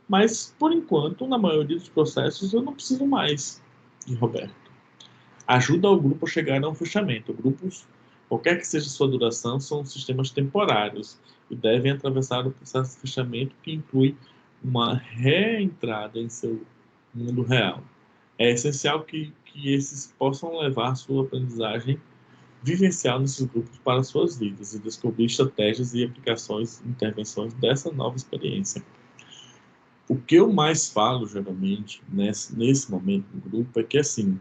Mas, por enquanto, na maioria dos processos, eu não preciso mais de Roberto. Ajuda o grupo a chegar a um fechamento. Grupos, qualquer que seja sua duração, são sistemas temporários e devem atravessar o processo de fechamento, que inclui uma reentrada em seu mundo real. É essencial que esses possam levar sua aprendizagem vivencial nesses grupos para suas vidas e descobrir estratégias e aplicações, intervenções dessa nova experiência. O que eu mais falo, geralmente, nesse momento do grupo, é que, assim,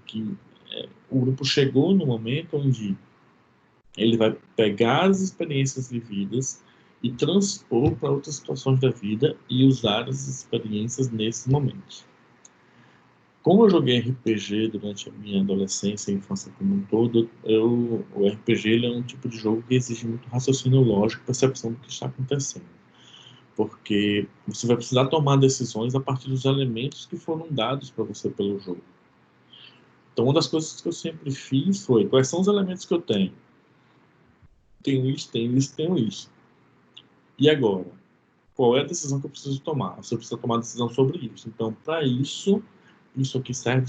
o grupo chegou no momento onde ele vai pegar as experiências vividas e transpor para outras situações da vida e usar as experiências nesse momento. Como eu joguei RPG durante a minha adolescência e infância como um todo, o RPG ele é um tipo de jogo que exige muito raciocínio lógico e percepção do que está acontecendo. Porque você vai precisar tomar decisões a partir dos elementos que foram dados para você pelo jogo. Então, uma das coisas que eu sempre fiz foi, quais são os elementos que eu tenho? Tenho isso, tenho isso, tenho isso. E agora? Qual é a decisão que eu preciso tomar? Você precisa tomar decisão sobre isso. Então, para isso aqui serve,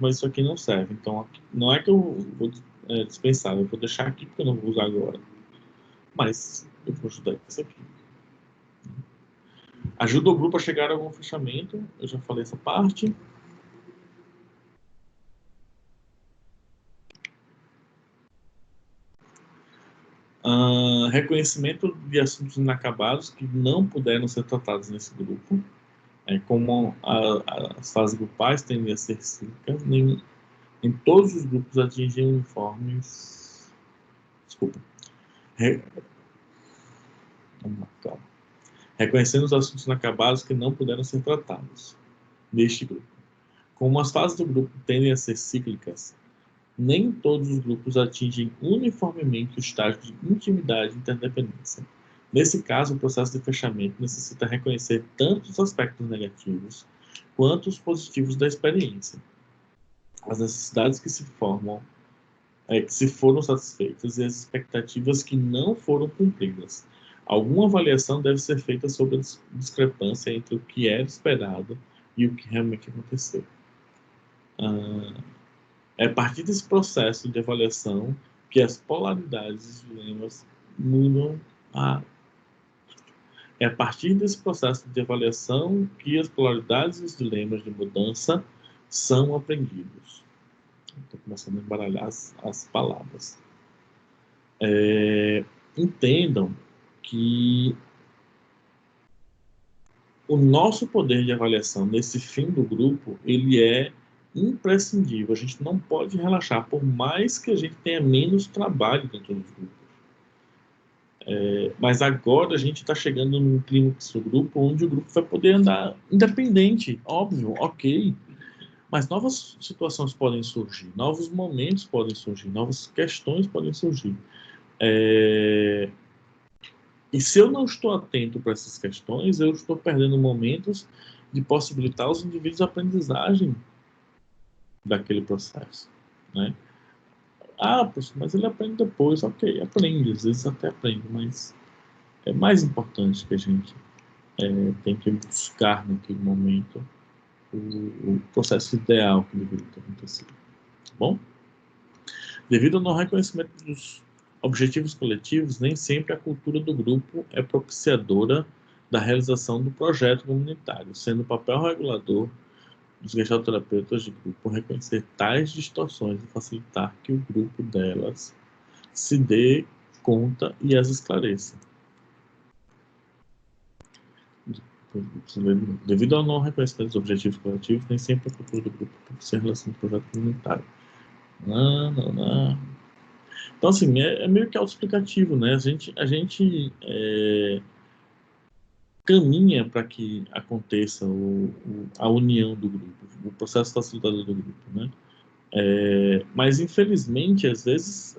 mas isso aqui não serve. Então, não é que eu vou dispensar, eu vou deixar aqui porque eu não vou usar agora. Mas eu vou ajudar isso aqui. Ajuda o grupo a chegar a algum fechamento. Eu já falei essa parte. Reconhecimento de assuntos inacabados que não puderam ser tratados nesse grupo. Como as fases grupais tendem a ser cíclicas, nem todos os grupos atingem uniformes. Desculpa. Vamos lá, calma. Reconhecendo os assuntos inacabados que não puderam ser tratados neste grupo. Como as fases do grupo tendem a ser cíclicas, nem todos os grupos atingem uniformemente o estágio de intimidade e interdependência. Nesse caso, o processo de fechamento necessita reconhecer tanto os aspectos negativos quanto os positivos da experiência. As necessidades que se formam, que se foram satisfeitas e as expectativas que não foram cumpridas. Alguma avaliação deve ser feita sobre a discrepância entre o que era esperado e o que realmente aconteceu. É a partir desse processo de avaliação que as polaridades e dilemas mudam É a partir desse processo de avaliação que as polaridades e os dilemas de mudança são aprendidos. Estou começando a embaralhar as palavras. Entendam que o nosso poder de avaliação nesse fim do grupo, ele é imprescindível. A gente não pode relaxar, por mais que a gente tenha menos trabalho dentro dos grupos. Mas agora a gente está chegando num clímax do grupo, onde o grupo vai poder andar independente, óbvio, ok. Mas novas situações podem surgir, novos momentos podem surgir, novas questões podem surgir. E se eu não estou atento para essas questões, eu estou perdendo momentos de possibilitar aos indivíduos a aprendizagem daquele processo, né? Professor, mas ele aprende depois. Ok, aprende, às vezes até aprende, mas é mais importante que a gente tem que buscar naquele momento o processo ideal que deveria ter acontecido. Tá bom? Devido ao não reconhecimento dos objetivos coletivos, nem sempre a cultura do grupo é propiciadora da realização do projeto comunitário, sendo o papel regulador dos gestalterapeutas de grupo reconhecer tais distorções e facilitar que o grupo delas se dê conta e as esclareça. Devido ao não reconhecimento dos objetivos coletivos, nem sempre a cultura do grupo propicia a relação do projeto comunitário. Não. Então, assim, é meio que autoexplicativo, né? A gente caminha para que aconteça a união do grupo, o processo facilitador do grupo, né? Mas, infelizmente, às vezes,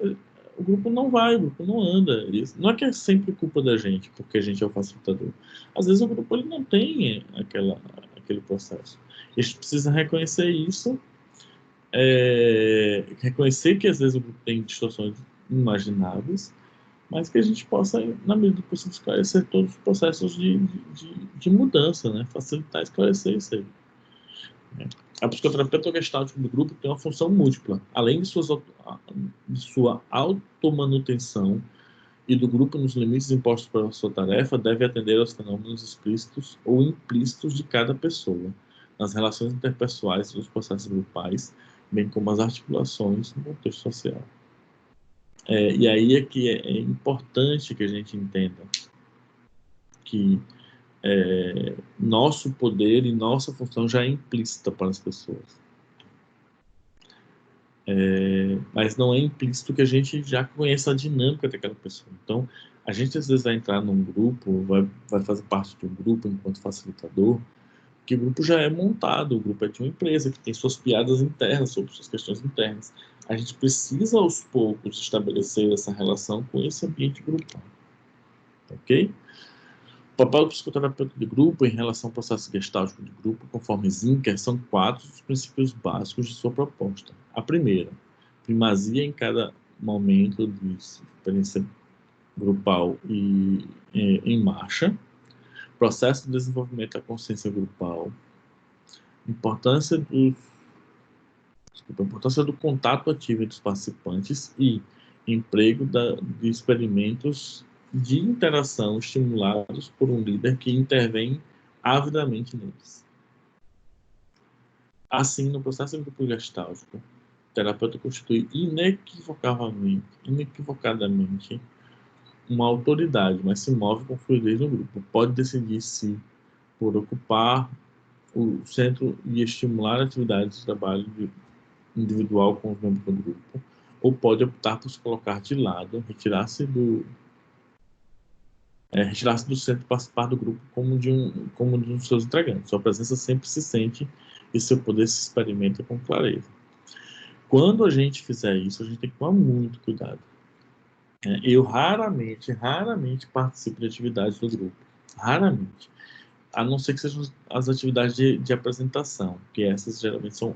o grupo não vai, o grupo não anda. Não é que é sempre culpa da gente, porque a gente é o facilitador. Às vezes, o grupo ele não tem aquele processo. E a gente precisa reconhecer isso, reconhecer que, às vezes, o grupo tem distorções imagináveis, mas que a gente possa, na medida do possível, esclarecer todos os processos de mudança, né? Facilitar, esclarecer isso aí. A psicoterapeuta gestalt do grupo tem uma função múltipla. Além de sua automanutenção e do grupo nos limites impostos pela sua tarefa, deve atender aos fenômenos explícitos ou implícitos de cada pessoa, nas relações interpessoais e nos processos grupais, bem como as articulações no contexto social. E aí é que é importante que a gente entenda que nosso poder e nossa função já é implícita para as pessoas. Mas não é implícito que a gente já conheça a dinâmica daquela pessoa. Então, a gente às vezes vai entrar num grupo, vai fazer parte de um grupo enquanto facilitador, que o grupo já é montado, o grupo é de uma empresa que tem suas piadas internas sobre suas questões internas. A gente precisa, aos poucos, estabelecer essa relação com esse ambiente grupal. Ok? papel do psicoterapeuta de grupo em relação ao processo gestáltico de grupo, conforme Zinker, são 4 os princípios básicos de sua proposta. A primeira, primazia em cada momento de experiência grupal e em marcha, processo de desenvolvimento da consciência grupal, importância do contato ativo entre os participantes e emprego de experimentos de interação estimulados por um líder que intervém avidamente neles. Assim, no processo grupo gestáltico, o terapeuta constitui inequivocadamente uma autoridade, mas se move com fluidez no grupo. Pode decidir se por ocupar o centro e estimular atividades de trabalho individual com os membros do grupo, ou pode optar por se colocar de lado, retirar-se do centro e participar do grupo como de um dos seus integrantes. Sua presença sempre se sente e seu poder se experimenta com clareza. Quando a gente fizer isso, a gente tem que tomar muito cuidado. Eu raramente participo de atividades do grupo. Raramente. A não ser que sejam as atividades de apresentação, que essas geralmente são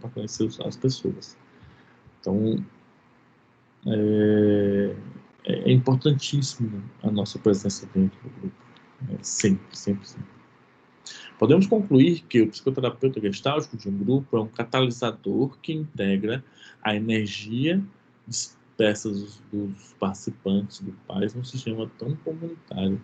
para conhecer as pessoas. Então, é importantíssimo a nossa presença dentro do grupo. Sempre, sempre, sempre. Podemos concluir que o psicoterapeuta gestáltico de um grupo é um catalisador que integra a energia dispersa dos participantes grupais num sistema tão comunitário,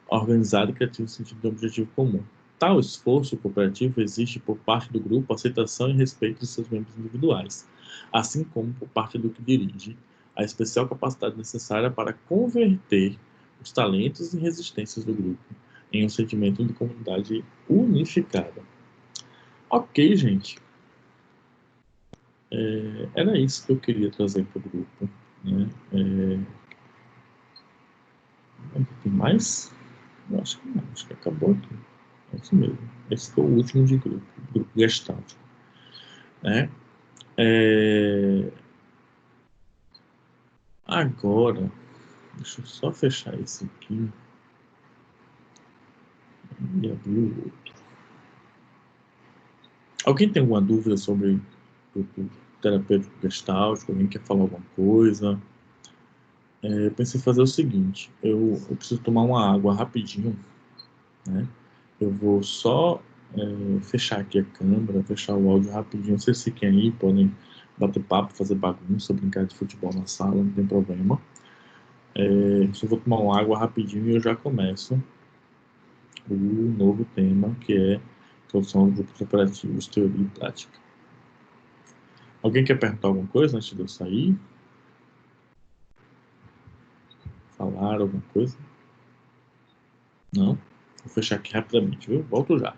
organizado e criativo no sentido de um objetivo comum. Tal esforço cooperativo exige por parte do grupo aceitação e respeito de seus membros individuais, assim como por parte do que dirige a especial capacidade necessária para converter os talentos e resistências do grupo em um sentimento de comunidade unificada. Ok, gente. Era isso que eu queria trazer para o grupo. Né? Tem mais? Eu acho que não. Acho que acabou aqui. É isso mesmo. Esse foi o último de grupo gestáltico. Né? Agora, deixa eu só fechar esse aqui e abrir o outro. Alguém tem alguma dúvida sobre o terapêutico gestáltico? Alguém quer falar alguma coisa? Eu pensei em fazer o seguinte: eu preciso tomar uma água rapidinho, né? Eu vou só fechar aqui a câmera, fechar o áudio rapidinho. Vocês fiquem aí, podem bater papo, fazer bagunça, brincar de futebol na sala, não tem problema. Só vou tomar uma água rapidinho e eu já começo o novo tema, que é introdução aos grupos operativos, teoria e prática. Alguém quer perguntar alguma coisa antes de eu sair? Falar alguma coisa? Não? Vou fechar aqui rapidamente, viu? Volto já.